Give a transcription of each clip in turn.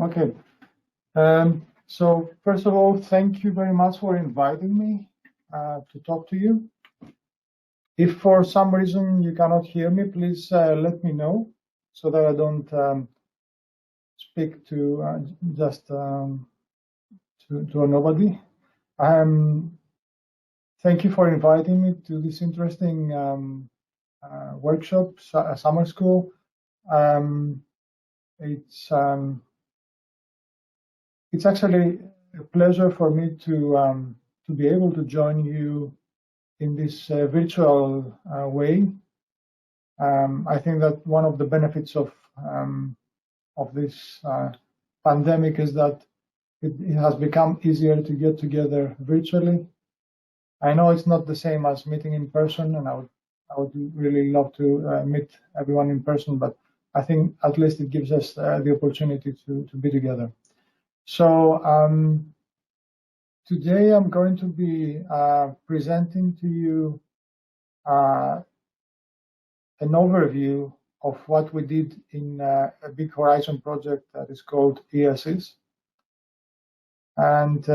Okay. So first of all, thank you very much for inviting me to talk to you. If for some reason you cannot hear me, please let me know so that I don't speak to just to a nobody. Thank you for inviting me to this interesting workshop, summer school. It's actually a pleasure for me to be able to join you in this virtual way. I think that one of the benefits of this pandemic is that it has become easier to get together virtually. I know it's not the same as meeting in person, and I would really love to meet everyone in person, but I think at least it gives us the opportunity to be together. So today I'm going to be presenting to you an overview of what we did in a big Horizon project that is called ESIS. And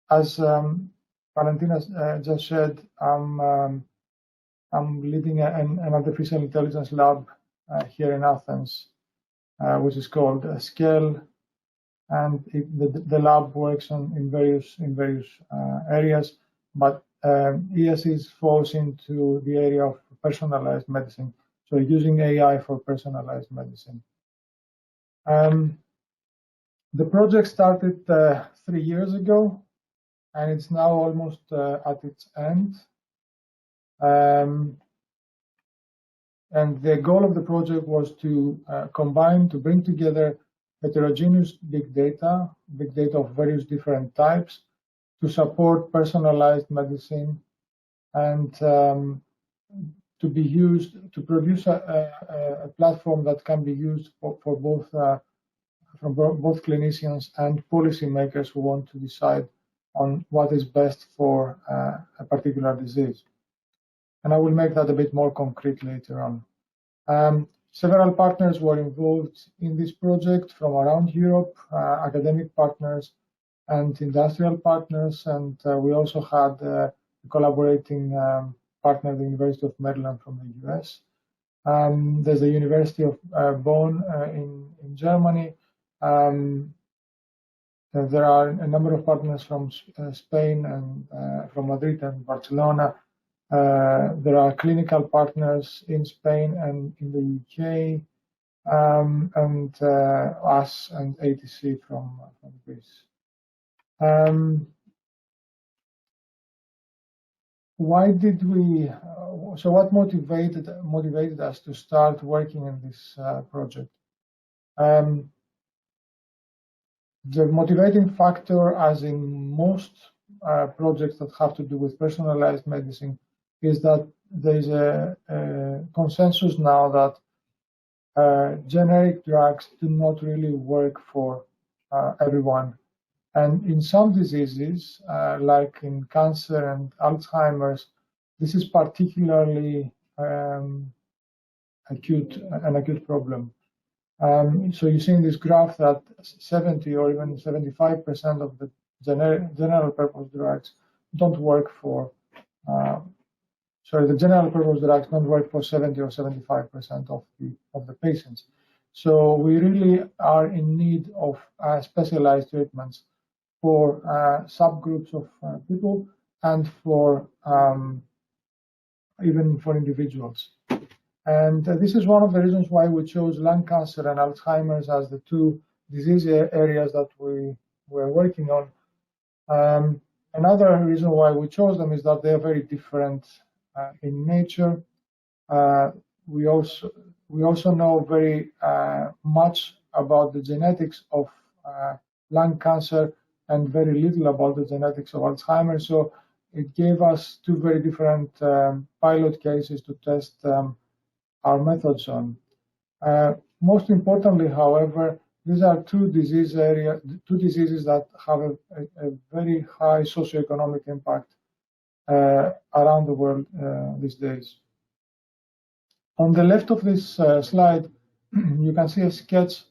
as Valentina just said, I'm leading an artificial intelligence lab here in Athens, which is called Scale, and the lab works in various areas, but ESIS falls into the area of personalized medicine. So using AI for personalized medicine. The project started 3 years ago, and it's now almost at its end. And the goal of the project was to to bring together heterogeneous big data of various different types, to support personalized medicine, and to be used to produce a platform that can be used for both from both clinicians and policymakers who want to decide on what is best for a particular disease. And I will make that a bit more concrete later on. Several partners were involved in this project from around Europe, academic partners and industrial partners, and we also had a collaborating partner, the University of Maryland from the US. There's the University of Bonn in Germany. There are a number of partners from Spain and from Madrid and Barcelona. There are clinical partners in Spain and in the UK, and us and ATC from Greece. Why did we? So, what motivated us to start working in this project? The motivating factor, as in most projects that have to do with personalized medicine, is that there is a consensus now that generic drugs do not really work for everyone. And in some diseases, like in cancer and Alzheimer's, this is particularly an acute problem. So you see in this graph that 70 or even 75% of the general purpose drugs don't work for the general purpose drugs don't work for 70 or 75% of the patients. So we really are in need of specialized treatments for subgroups of people and for even for individuals. And this is one of the reasons why we chose lung cancer and Alzheimer's as the two disease areas that we were working on. Another reason why we chose them is that they are very different in nature. We also know very much about the genetics of lung cancer and very little about the genetics of Alzheimer's. So it gave us two very different pilot cases to test our methods on. Most importantly, however, these are two diseases that have a very high socioeconomic impact around the world these days. On the left of this slide, you can see a sketch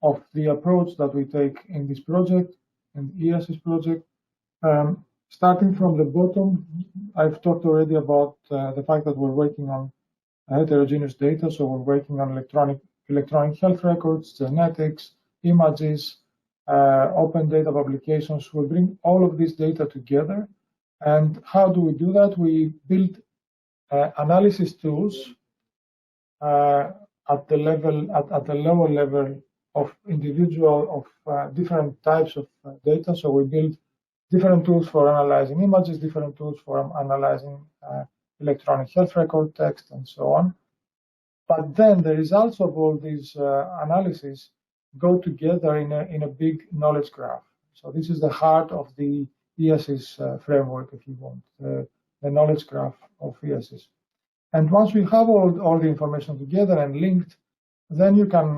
of the approach that we take in this project, in the ESS project. Starting from the bottom, I've talked already about the fact that we're working on heterogeneous data, so we're working on electronic health records, genetics, images, open data publications. We bring all of this data together. And how do we do that? We build analysis tools at the lower level of individual of different types of data. So we build different tools for analyzing images, different tools for analyzing electronic health record text, and so on. But then the results of all these analyses go together in a big knowledge graph. So this is the heart of the ESS framework, if you want, the knowledge graph of ESS. And once we have all the information together and linked, then you can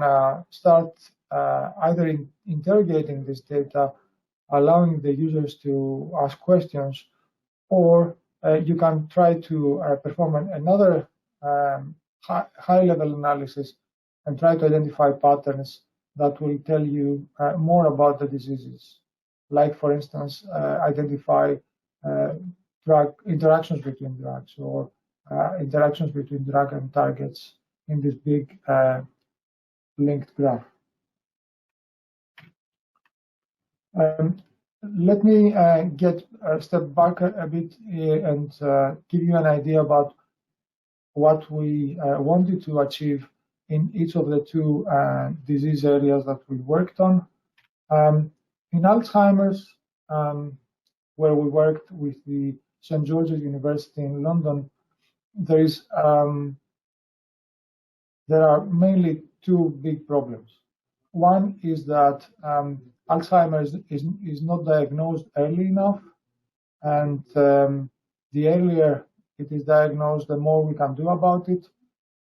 start either interrogating this data, allowing the users to ask questions, or you can try to perform another high-level analysis and try to identify patterns that will tell you more about the diseases. Like, for instance, identify drug interactions between drugs, or interactions between drug and targets in this big linked graph. Let me get a step back a bit and give you an idea about what we wanted to achieve in each of the two disease areas that we worked on. In Alzheimer's, where we worked with the St. George's University in London, there are mainly two big problems. One is that Alzheimer's is not diagnosed early enough, and the earlier it is diagnosed, the more we can do about it.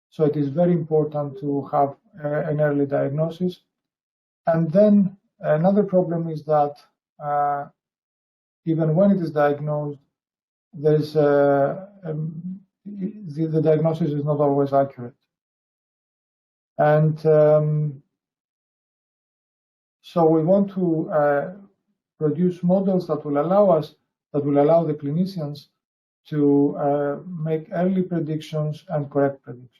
So it is very important to have an early diagnosis. And then another problem is that even when it is diagnosed, there's the diagnosis is not always accurate. And so we want to produce models that will allow the clinicians to make early predictions and correct predictions.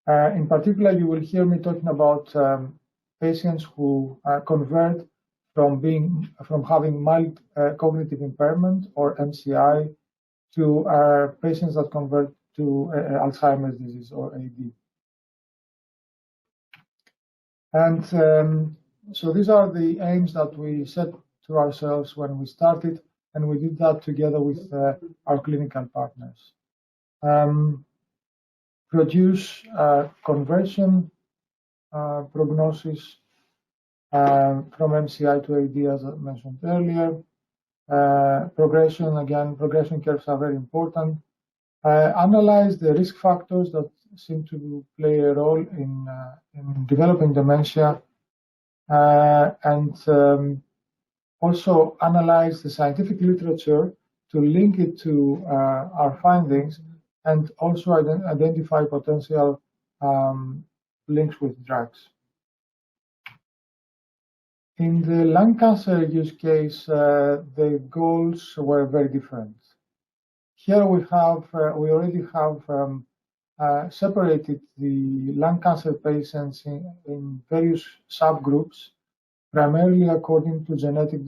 In particular, you will hear me talking about patients who convert from having mild cognitive impairment, or MCI, to patients that convert to Alzheimer's disease, or AD. And so these are the aims that we set to ourselves when we started, and we did that together with our clinical partners. Produce conversion prognosis from MCI to AD, as I mentioned earlier. Progression curves are very important. Analyze the risk factors that seem to play a role in developing dementia, and also analyze the scientific literature to link it to our findings, and also identify potential links with drugs. In the lung cancer use case, the goals were very different. Here we already have separated the lung cancer patients in various subgroups, primarily according to genetic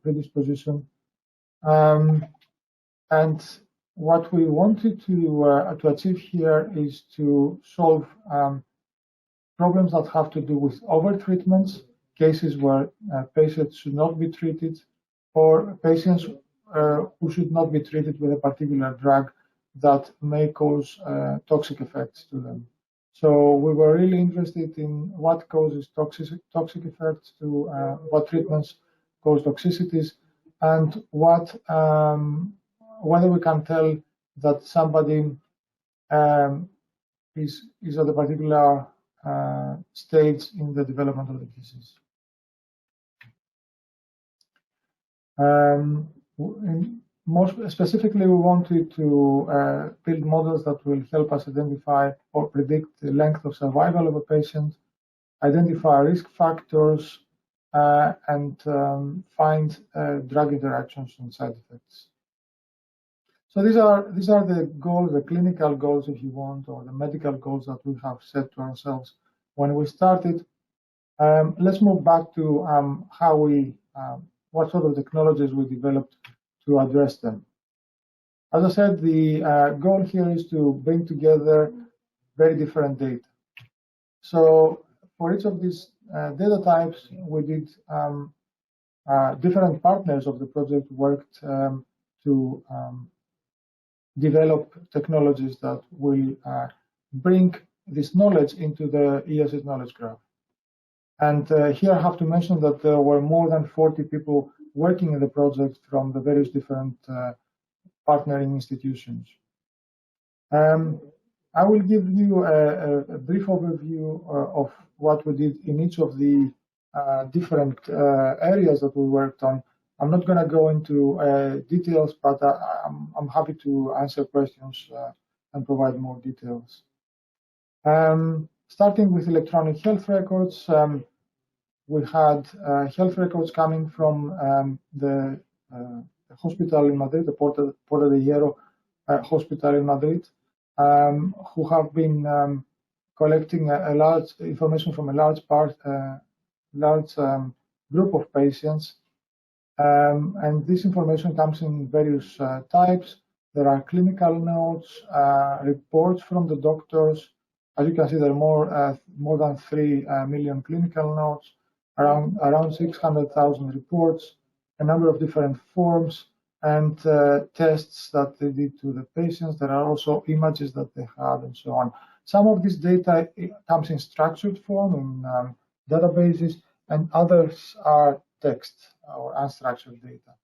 predisposition. And what we wanted to achieve here is to solve problems that have to do with overtreatments, cases where patients should not be treated, or patients who should not be treated with a particular drug that may cause toxic effects to them. So we were really interested in what causes toxic effects to what treatments cause toxicities, and whether we can tell that somebody is at a particular stage in the development of the disease. More specifically, we wanted to build models that will help us identify or predict the length of survival of a patient, identify risk factors, and find drug interactions and side effects. So these are the goals, the clinical goals, if you want, or the medical goals that we have set to ourselves when we started. Let's move back to how we, what sort of technologies we developed to address them. As I said, the goal here is to bring together very different data. So for each of these data types, we did different partners of the project worked to develop technologies that will bring this knowledge into the ESS knowledge graph. And here I have to mention that there were more than 40 people working in the project from the various different partnering institutions. I will give you a brief overview of what we did in each of the different areas that we worked on. I'm not going to go into details, but I'm happy to answer questions and provide more details. Starting with electronic health records, we had health records coming from the hospital in Madrid, the Porta de Hierro hospital in Madrid, who have been collecting a large information from a large group of patients. And this information comes in various types. There are clinical notes, reports from the doctors. As you can see, there are more than 3 million clinical notes, around 600,000 reports, a number of different forms, and tests that they did to the patients. There are also images that they had, and so on. Some of this data comes in structured form in databases, and others are text or unstructured data.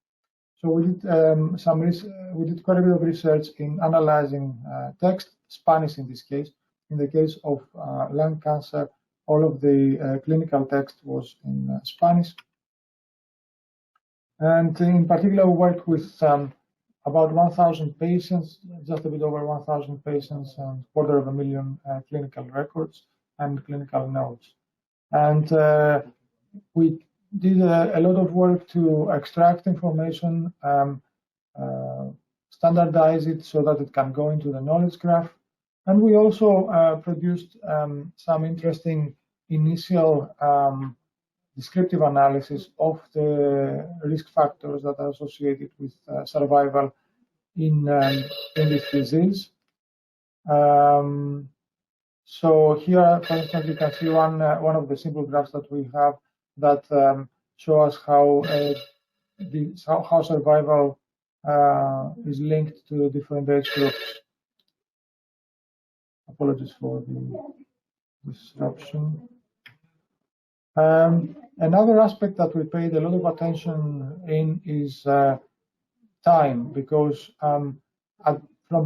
So we did quite a bit of research in analyzing text, Spanish in this case. In the case of lung cancer, all of the clinical text was in Spanish. And in particular, we worked with about 1,000 patients, just a bit over 1,000 patients, and 250,000 clinical records and clinical notes. And we did a lot of work to extract information, standardize it so that it can go into the knowledge graph. And we also produced some interesting initial descriptive analysis of the risk factors that are associated with survival in this disease. So here, for instance, you can see one of the simple graphs that we have that show us how survival is linked to the different age groups. Apologies for the disruption. Another aspect that we paid a lot of attention in is time, because from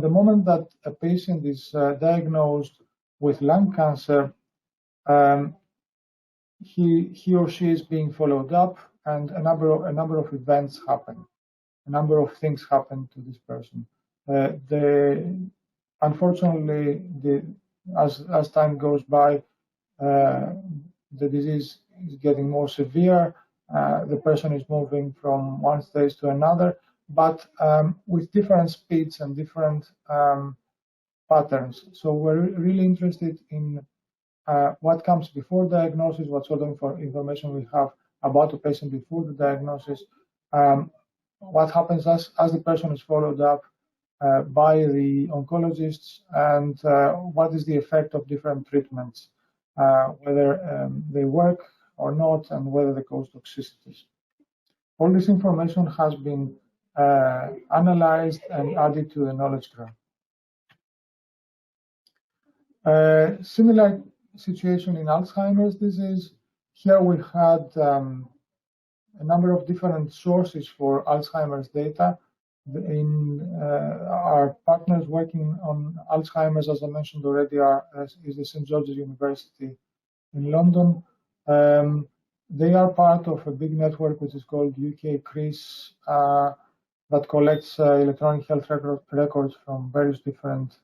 the moment that a patient is diagnosed with lung cancer, he or she is being followed up, and a number of events happen. A number of things happen to this person. Unfortunately, as time goes by, the disease is getting more severe. The person is moving from one stage to another, but with different speeds and different patterns. So we're really interested in what comes before diagnosis, what sort of information we have about the patient before the diagnosis, what happens as the person is followed up by the oncologists, and what is the effect of different treatments, whether they work or not, and whether they cause toxicities. All this information has been analyzed and added to the knowledge graph. Similar situation in Alzheimer's disease. Here we had a number of different sources for Alzheimer's data. Our partners working on Alzheimer's, as I mentioned already, is the St. George's University in London. They are part of a big network which is called UK CRIS, that collects electronic health records from various different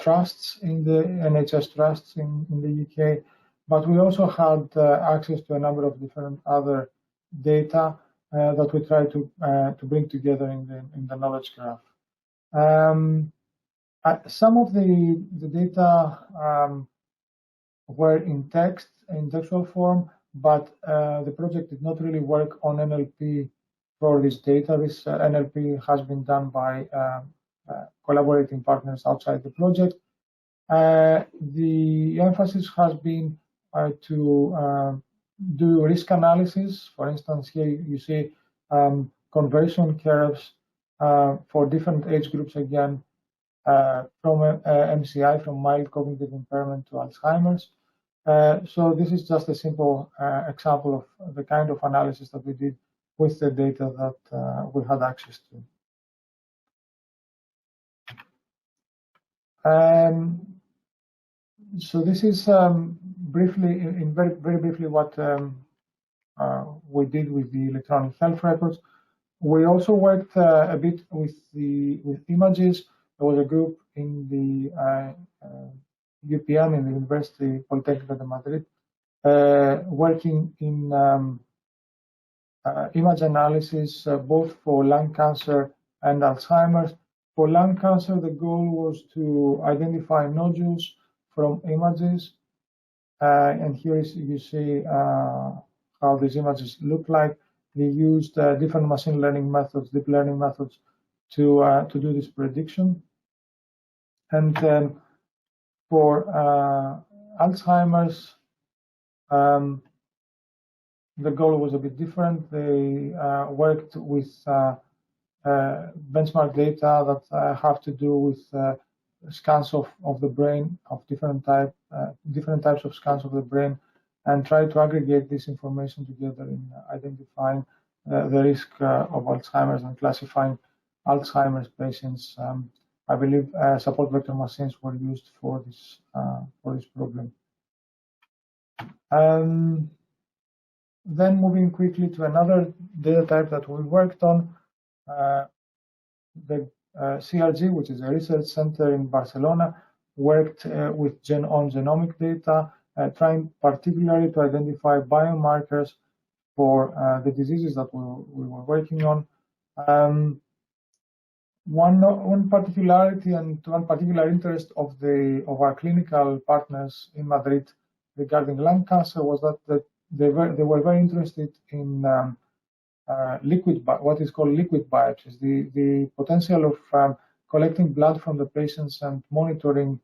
trusts in the NHS trusts in the UK. But we also had access to a number of different other data that we try to bring together in the knowledge graph. Some of the data were in textual form, but the project did not really work on NLP for this data. This NLP has been done by collaborating partners outside the project. The emphasis has been to do risk analysis. For instance, here you see conversion curves for different age groups again, from MCI, from mild cognitive impairment to Alzheimer's. So this is just a simple example of the kind of analysis that we did with the data that we had access to. So this is briefly, very briefly, what we did with the electronic health records. We also worked a bit with images. There was a group in the UPM, in the University Polytechnic de Madrid, working in image analysis, both for lung cancer and Alzheimer's. For lung cancer, the goal was to identify nodules from images, and here you see how these images look like. They used different machine learning methods, deep learning methods, to do this prediction. And for Alzheimer's, the goal was a bit different. They worked with benchmark data that have to do with scans of the brain, of different types of scans of the brain, and try to aggregate this information together in identifying the risk of Alzheimer's and classifying Alzheimer's patients. I believe support vector machines were used for this problem. Then moving quickly to another data type that we worked on, the CRG, which is a research center in Barcelona, worked with on genomic data, trying particularly to identify biomarkers for the diseases that we were working on. One particularity and one particular interest of our clinical partners in Madrid regarding lung cancer was that they were very interested in what is called liquid biopsies, the potential of collecting blood from the patients and monitoring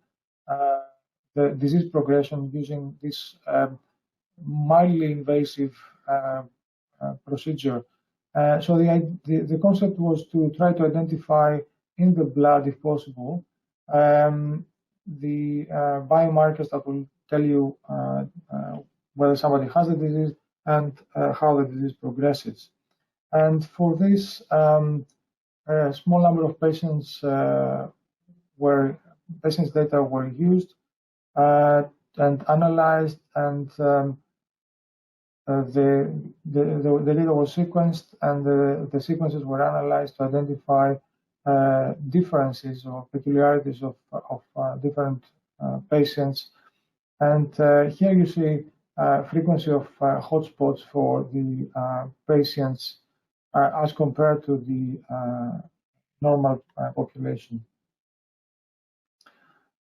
the disease progression using this mildly invasive procedure. So the concept was to try to identify in the blood, if possible, the biomarkers that will tell you whether somebody has the disease and how the disease progresses. And for this, a small number of patients' data were used and analyzed, and the data was sequenced, and the sequences were analyzed to identify differences or peculiarities of different patients. And here you see frequency of hotspots for the patients as compared to the normal population.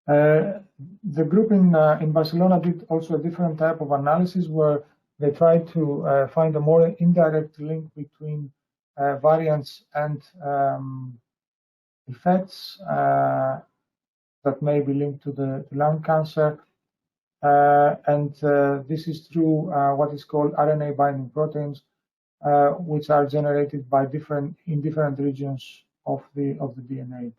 The group in Barcelona did also a different type of analysis where they tried to find a more indirect link between variants and effects that may be linked to the lung cancer. And this is through what is called RNA binding proteins, which are generated by different regions of the DNA.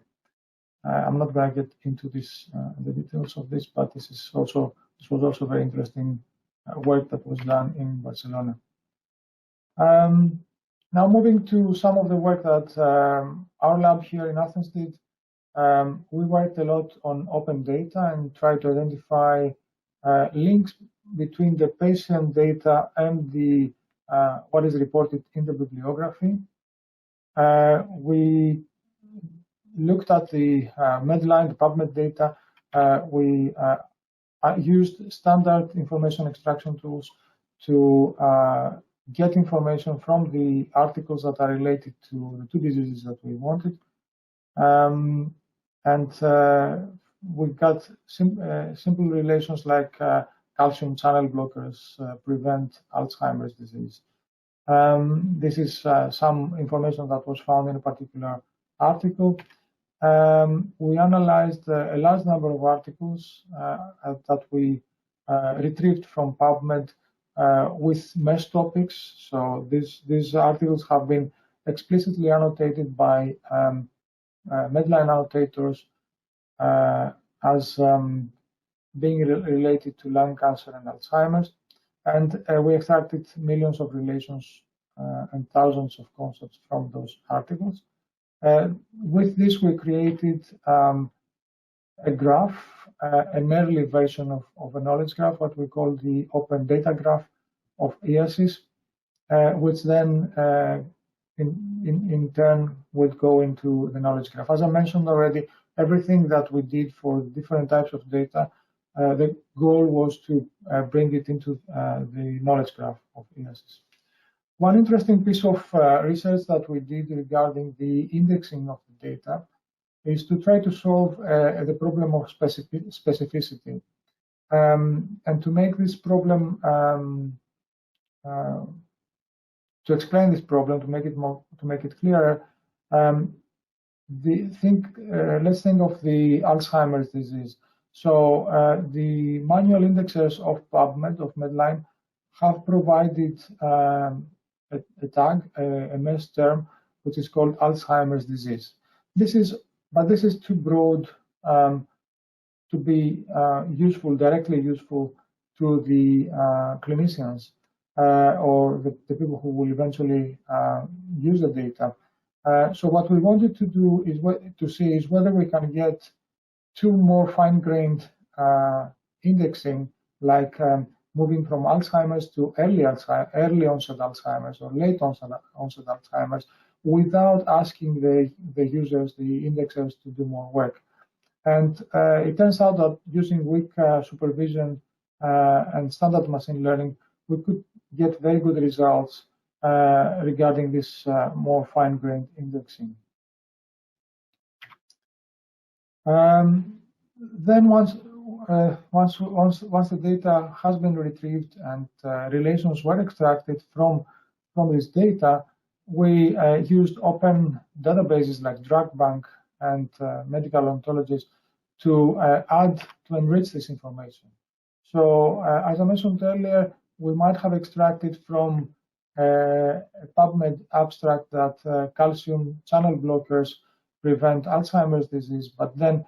I'm not going to get into the details of this, but this was also very interesting work that was done in Barcelona. Now moving to some of the work that our lab here in Athens did, we worked a lot on open data and tried to identify links between the patient data and the what is reported in the bibliography. We looked at the Medline, the PubMed data. We used standard information extraction tools to get information from the articles that are related to the two diseases that we wanted. We got simple relations like calcium channel blockers prevent Alzheimer's disease. This is some information that was found in a particular article. We analyzed a large number of articles that we retrieved from PubMed with mesh topics. So these articles have been explicitly annotated by Medline annotators as being related to lung cancer and Alzheimer's. And we extracted millions of relations and thousands of concepts from those articles. With this, we created a graph, an early version of a knowledge graph, what we call the open data graph of EASIS, which then in turn would go into the knowledge graph. As I mentioned already, everything that we did for different types of data, the goal was to bring it into the knowledge graph of EASIS. One interesting piece of research that we did regarding the indexing of the data is to try to solve the problem of specificity. And to make this problem, to explain this problem, to make it clearer, let's think of the Alzheimer's disease. So the manual indexers of PubMed, of Medline, have provided a tag, a mesh term, which is called Alzheimer's disease. This is too broad to be directly useful to the clinicians or the people who will eventually use the data. So what we wanted to do is to see is whether we can get two more fine-grained indexing, like moving from Alzheimer's to early onset Alzheimer's or late onset Alzheimer's, without asking the users, the indexers, to do more work. And it turns out that using weak supervision and standard machine learning, we could get very good results regarding this more fine-grained indexing. Then once the data has been retrieved and relations were extracted from this data, we used open databases like DrugBank and medical ontologies to enrich this information. So as I mentioned earlier, we might have extracted from a PubMed abstract that calcium channel blockers prevent Alzheimer's disease, but then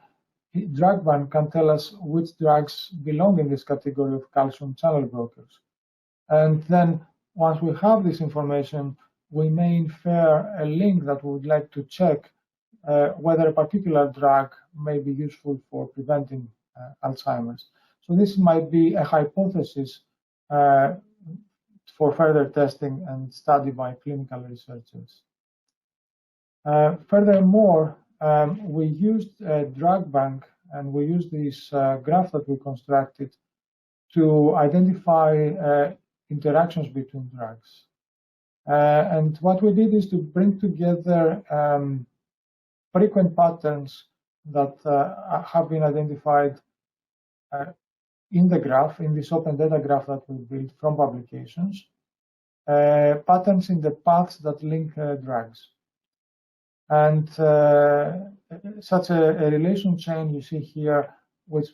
DrugBank can tell us which drugs belong in this category of calcium channel blockers. And then once we have this information, we may infer a link that we would like to check whether a particular drug may be useful for preventing Alzheimer's. So this might be a hypothesis for further testing and study by clinical researchers. Furthermore, we used DrugBank, and we used this graph that we constructed to identify interactions between drugs. And what we did is to bring together frequent patterns that have been identified in the graph, in this open data graph that we built from publications, patterns in the paths that link drugs. And such a relation chain you see here, which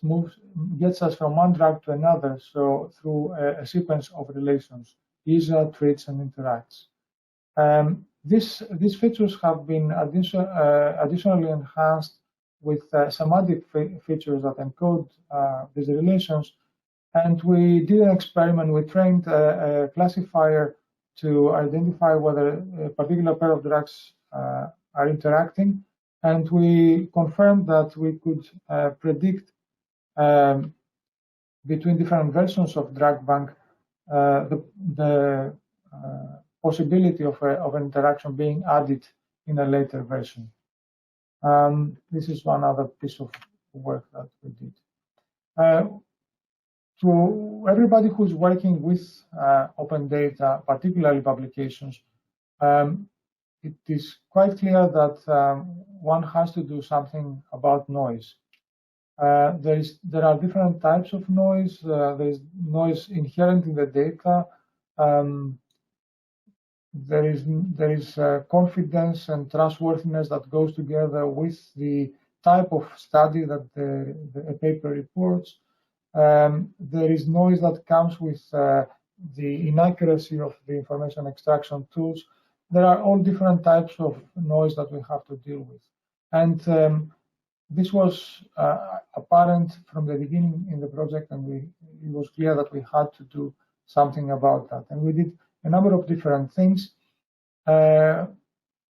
gets us from one drug to another, so through a sequence of relations, user, treats, and interacts. These features have been additionally enhanced with semantic features that encode these relations. And we did an experiment. We trained a classifier to identify whether a particular pair of drugs are interacting. And we confirmed that we could predict between different versions of DrugBank the possibility of an interaction being added in a later version. This is one other piece of work that we did. To everybody who's working with open data, particularly publications, it is quite clear that one has to do something about noise. There are different types of noise. There is noise inherent in the data. There is confidence and trustworthiness that goes together with the type of study that the paper reports. There is noise that comes with the inaccuracy of the information extraction tools. There are all different types of noise that we have to deal with. And this was apparent from the beginning in the project, and it was clear that we had to do something about that. And we did a number of different things.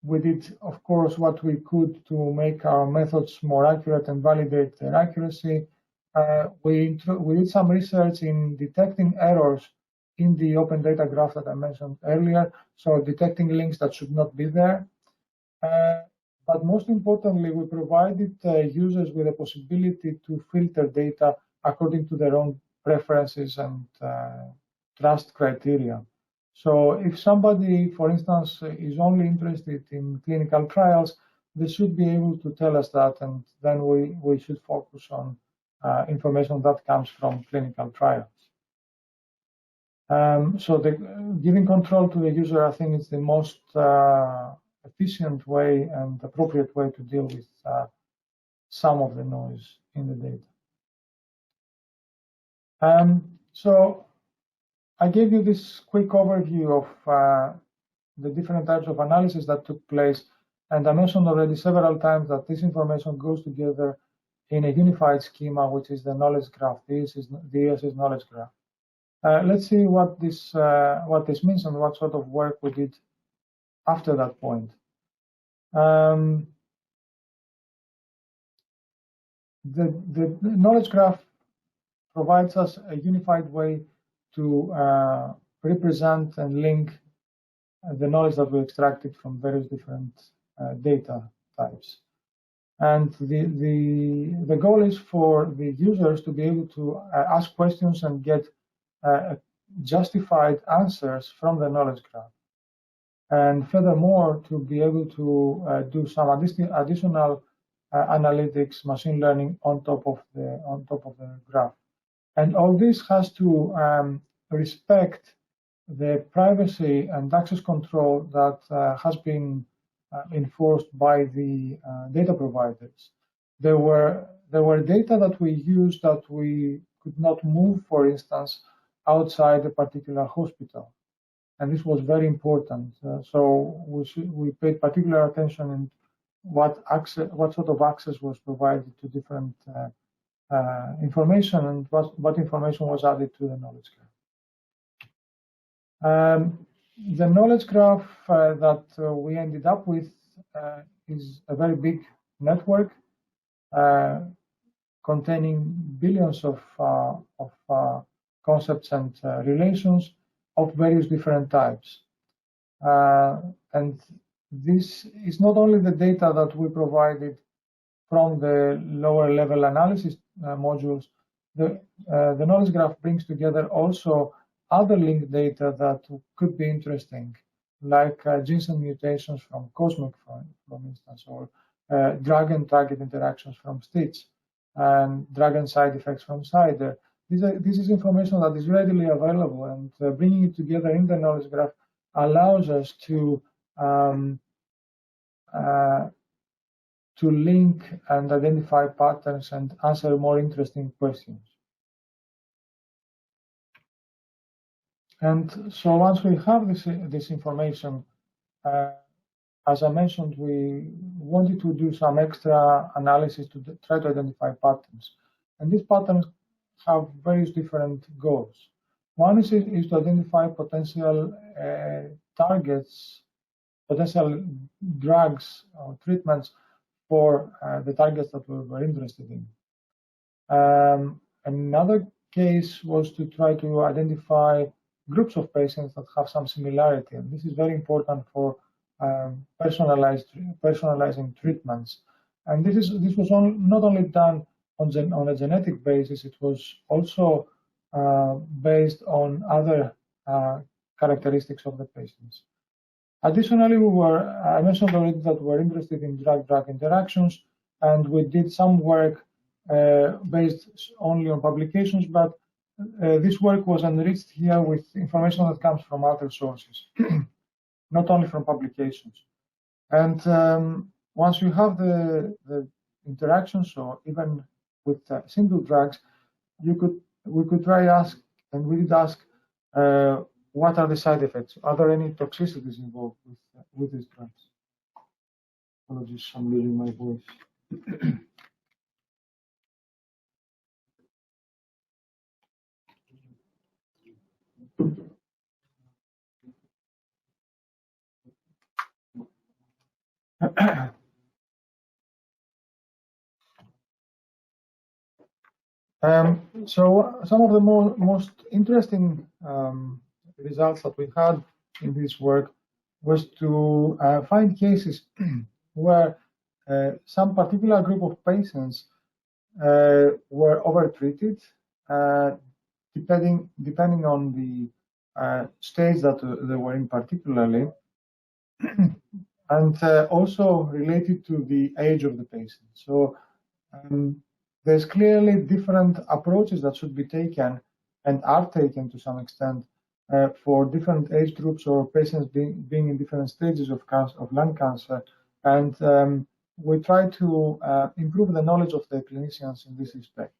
We did, of course, what we could to make our methods more accurate and validate their accuracy. We did some research in detecting errors in the open data graph that I mentioned earlier, so detecting links that should not be there. But most importantly, we provided users with a possibility to filter data according to their own preferences and trust criteria. So if somebody, for instance, is only interested in clinical trials, they should be able to tell us that, and then we should focus on information that comes from clinical trials. So giving control to the user, I think, is the most efficient way and appropriate way to deal with some of the noise in the data. So I gave you this quick overview of the different types of analysis that took place, and I mentioned already several times that this information goes together in a unified schema, which is the knowledge graph. This is the ESS knowledge graph. Let's see what this means and what sort of work we did after that point. The knowledge graph provides us a unified way to represent and link the knowledge that we extracted from various different data types. And the goal is for the users to be able to ask questions and get justified answers from the knowledge graph. And furthermore, to be able to do some additional analytics, machine learning on top of the graph. And all this has to respect the privacy and access control that has been enforced by the data providers. There were data that we used that we could not move, for instance, outside a particular hospital, and this was very important. So we paid particular attention in what sort of access was provided to different information and what information was added to the knowledge graph. The knowledge graph that we ended up with is a very big network containing billions of concepts and relations of various different types. And this is not only the data that we provided from the lower level analysis modules. The knowledge graph brings together also other linked data that could be interesting, like genes and mutations from Cosmic, for instance, or drug and target interactions from STITCH, and drug and side effects from CIDER. This is information that is readily available, and bringing it together in the knowledge graph allows us to link and identify patterns and answer more interesting questions. And so once we have this information, as I mentioned, we wanted to do some extra analysis to try to identify patterns. And these patterns have various different goals. One is to identify potential targets, potential drugs or treatments for the targets that we were interested in. Another case was to try to identify groups of patients that have some similarity, and this is very important for personalizing treatments. And this was not only done on a genetic basis, it was also based on other characteristics of the patients. Additionally, I mentioned already that we're interested in drug-drug interactions, and we did some work based only on publications, but this work was enriched here with information that comes from other sources, not only from publications. And once you have the interactions, or even with single drugs, we could try ask, and we did ask, what are the side effects? Are there any toxicities involved with these drugs? Apologies, I'm losing my voice. So some of the most interesting results that we had in this work was to find cases where some particular group of patients were overtreated, depending on the stage that they were in particularly, and also related to the age of the patient. So there's clearly different approaches that should be taken and are taken to some extent for different age groups or patients being in different stages of lung cancer. And we try to improve the knowledge of the clinicians in this respect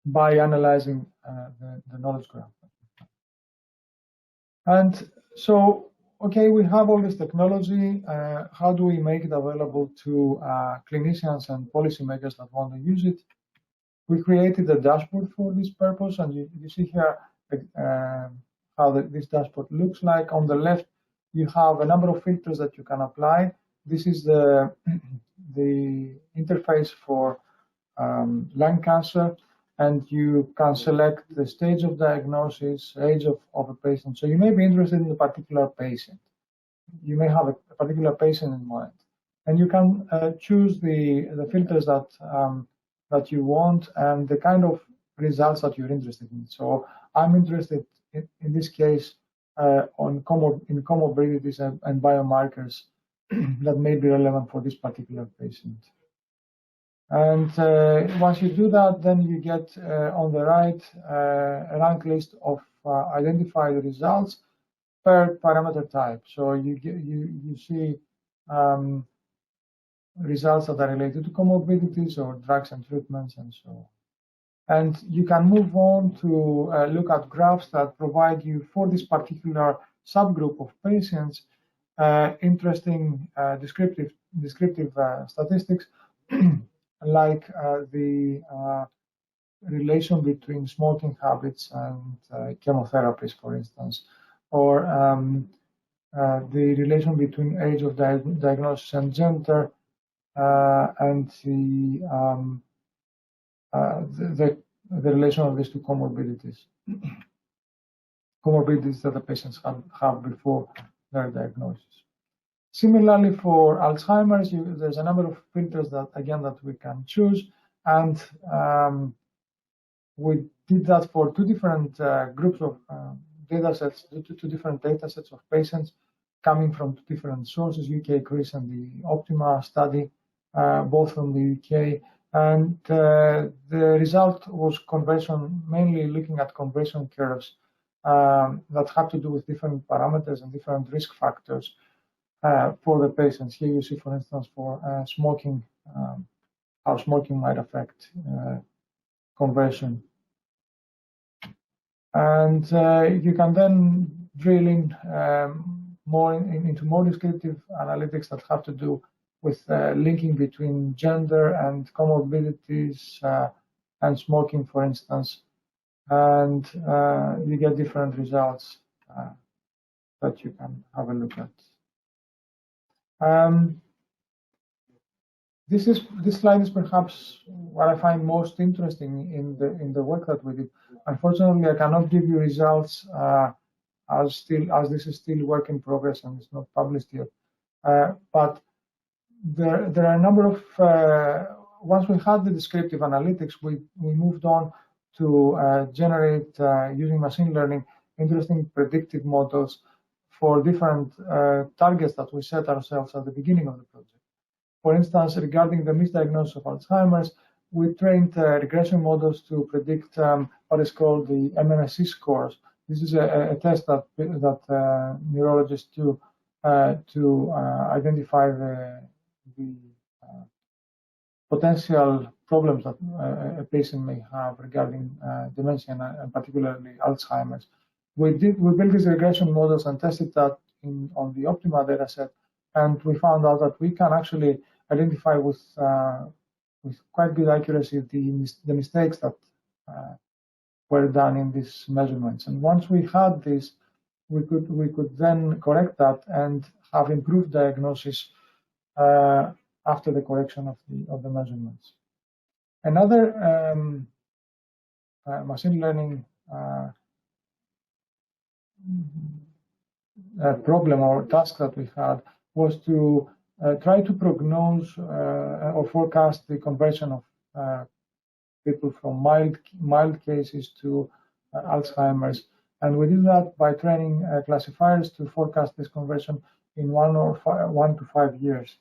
by analyzing the knowledge graph. And so, okay, we have all this technology. How do we make it available to clinicians and policymakers that want to use it? We created a dashboard for this purpose, and you see here how this dashboard looks like. On the left, you have a number of filters that you can apply. This is the interface for lung cancer, and you can select the stage of diagnosis, age of a patient. So you may be interested in a particular patient. You may have a particular patient in mind, and you can choose the filters that you want and the kind of results that you're interested in. So I'm interested in this case in comorbidities and biomarkers that may be relevant for this particular patient. And once you do that, then you get on the right a rank list of identified results per parameter type. So you see results that are related to comorbidities or drugs and treatments and so on. And you can move on to look at graphs that provide you, for this particular subgroup of patients, interesting descriptive statistics like the relation between smoking habits and chemotherapies, for instance, or the relation between age of diagnosis and gender, and the relation of these two comorbidities that the patients have before their diagnosis. Similarly, for Alzheimer's, there's a number of filters that we can choose, and we did that for two different groups of data sets, two different data sets of patients coming from two different sources, UK, Greece, and the Optima study, both from the UK. And the result was conversion, mainly looking at conversion curves that have to do with different parameters and different risk factors for the patients. Here you see, for instance, for smoking, how smoking might affect conversion. And you can then drill in into more descriptive analytics that have to do with linking between gender and comorbidities and smoking, for instance. And you get different results that you can have a look at. This slide is perhaps what I find most interesting in the work that we did. Unfortunately, I cannot give you results as this is still work in progress and it's not published yet. But there are a number of, once we had the descriptive analytics, we moved on to generate, using machine learning, interesting predictive models for different targets that we set ourselves at the beginning of the project. For instance, regarding the misdiagnosis of Alzheimer's, we trained regression models to predict what is called the MMSE scores. This is a test that neurologists do to identify the potential problems that a patient may have regarding dementia and particularly Alzheimer's. We built these regression models and tested that on the Optima dataset, and we found out that we can actually identify with quite good accuracy the mistakes that were done in these measurements. And once we had this, we could then correct that and have improved diagnosis after the correction of the measurements. Another machine learning problem or task that we had was to try to prognose or forecast the conversion of people from mild cases to Alzheimer's. And we did that by training classifiers to forecast this conversion in 1 to 5 years.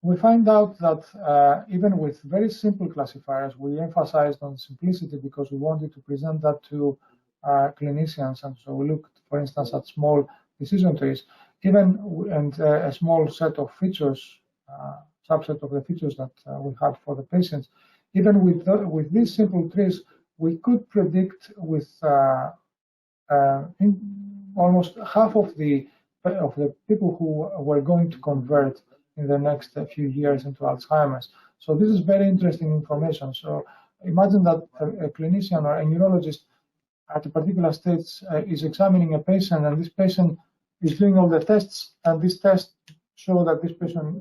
We find out that even with very simple classifiers, we emphasized on simplicity because we wanted to present that to clinicians. And so we looked, for instance, at small decision trees, and a small set of features, subset of the features that we had for the patients. Even with these simple trees, we could predict with almost half of the people who were going to convert in the next few years into Alzheimer's. So this is very interesting information. So imagine that a clinician or a neurologist at a particular stage is examining a patient, and this patient is doing all the tests, and these tests show that this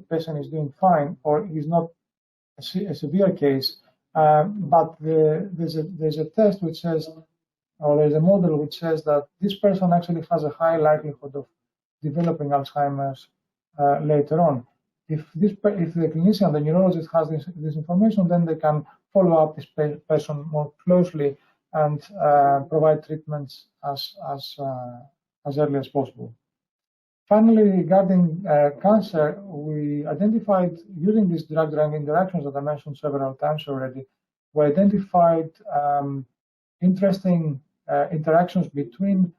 patient is doing fine, or he's not a severe case. But there's a test which says, or there's a model which says that this person actually has a high likelihood of developing Alzheimer's later on. If the clinician, the neurologist, has this information, then they can follow up this person more closely and provide treatments as early as possible. Finally, regarding cancer, we identified, using these drug-drug interactions that I mentioned several times already, we identified interesting interactions between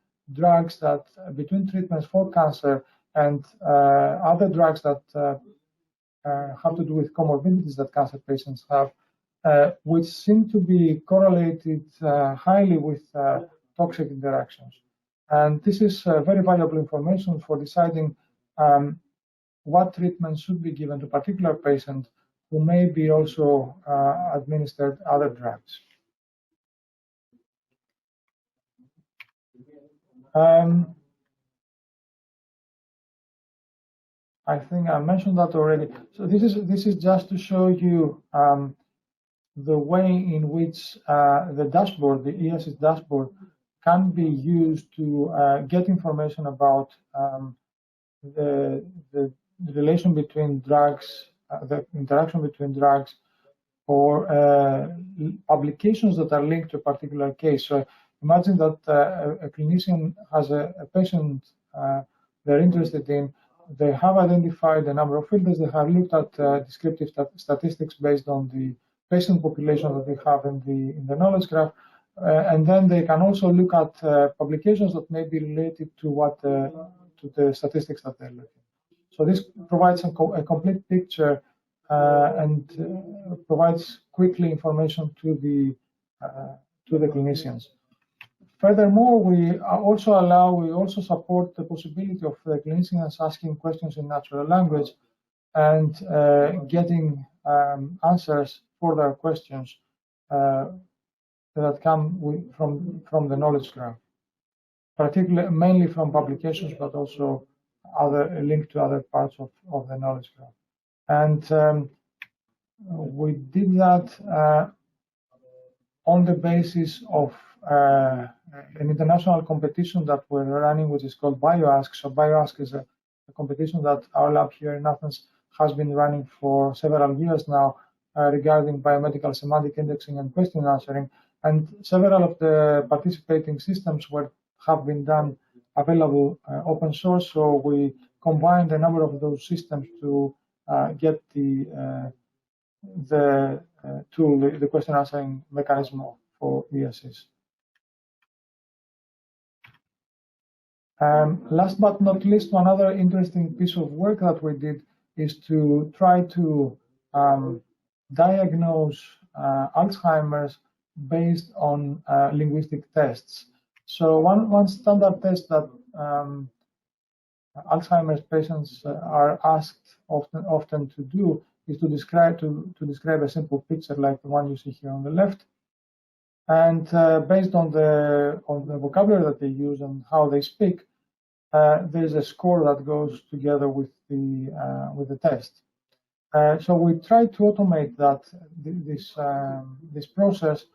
between treatments for cancer and other drugs that have to do with comorbidities that cancer patients have, which seem to be correlated highly with toxic interactions. And this is very valuable information for deciding what treatment should be given to particular patients who may be also administered other drugs. I think I mentioned that already. So this is just to show you the way in which the dashboard, the ESS dashboard, can be used to get information about the relation between drugs, the interaction between drugs, or publications that are linked to a particular case. So imagine that a clinician has a patient they're interested in. They have identified a number of filters. They have looked at descriptive statistics based on the patient population that they have in the knowledge graph. And then they can also look at publications that may be related to the statistics that they're looking. So this provides a complete picture and provides quickly information to the clinicians. Furthermore, we also support the possibility of the clinicians asking questions in natural language and getting answers for their questions that come from the knowledge graph, particularly mainly from publications, but also linked to other parts of the knowledge graph. And we did that on the basis of an international competition that we're running, which is called BioAsk. So BioAsk is a competition that our lab here in Athens has been running for several years now regarding biomedical semantic indexing and question answering. And several of the participating systems have been done available open source. So we combined a number of those systems to get the tool, the question answering mechanism for ESs. Last but not least, another interesting piece of work that we did is to try to diagnose Alzheimer's based on linguistic tests. So one standard test that Alzheimer's patients are asked often to do is to describe a simple picture like the one you see here on the left. And based on the vocabulary that they use and how they speak, there's a score that goes together with the test. So we try to automate this process,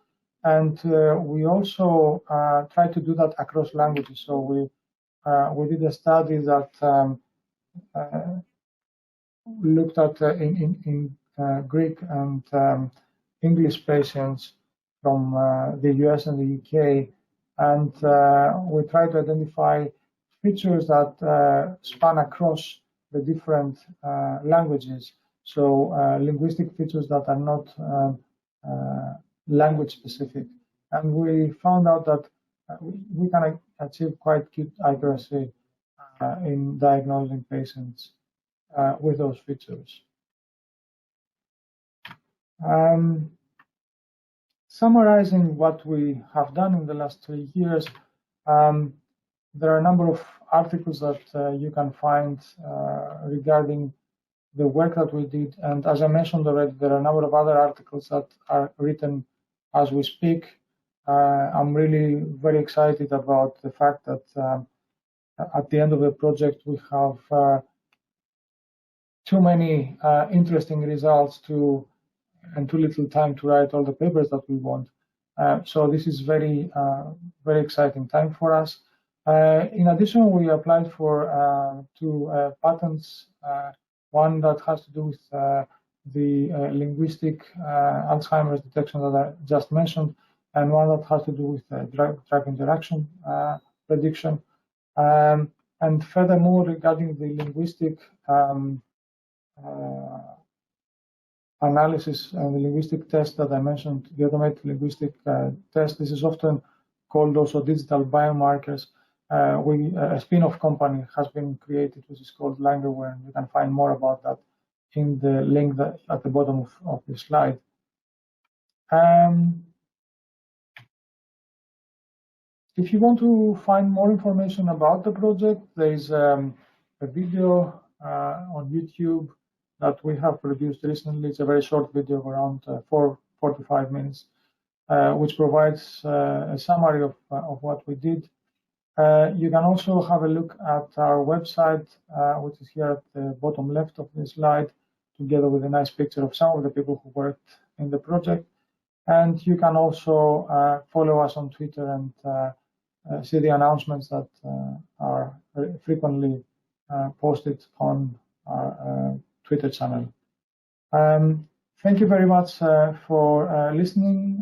and we also try to do that across languages. So we did a study that looked at in Greek and English patients from the US and the UK, and we try to identify features that span across the different languages. So linguistic features that are not language specific. And we found out that we can achieve quite good accuracy in diagnosing patients with those features. Summarizing what we have done in the last 3 years, there are a number of articles that you can find regarding the work that we did. And as I mentioned already, there are a number of other articles that are written as we speak. I'm really very excited about the fact that at the end of the project, we have too many interesting results and too little time to write all the papers that we want. So this is very exciting time for us. In addition, we applied for 2 patents, one that has to do with the linguistic Alzheimer's detection that I just mentioned, and one that has to do with drug interaction prediction. And furthermore, regarding the linguistic analysis and the linguistic test that I mentioned, the automated linguistic test, this is often called also digital biomarkers. A spin-off company has been created, which is called Langerware, and you can find more about that in the link at the bottom of the slide. If you want to find more information about the project, there is a video on YouTube that we have produced recently. It's a very short video of around 4 to 5 minutes, which provides a summary of what we did. You can also have a look at our website, which is here at the bottom left of the slide, together with a nice picture of some of the people who worked in the project. And you can also follow us on Twitter and see the announcements that are frequently posted on our Twitter channel. Thank you very much for listening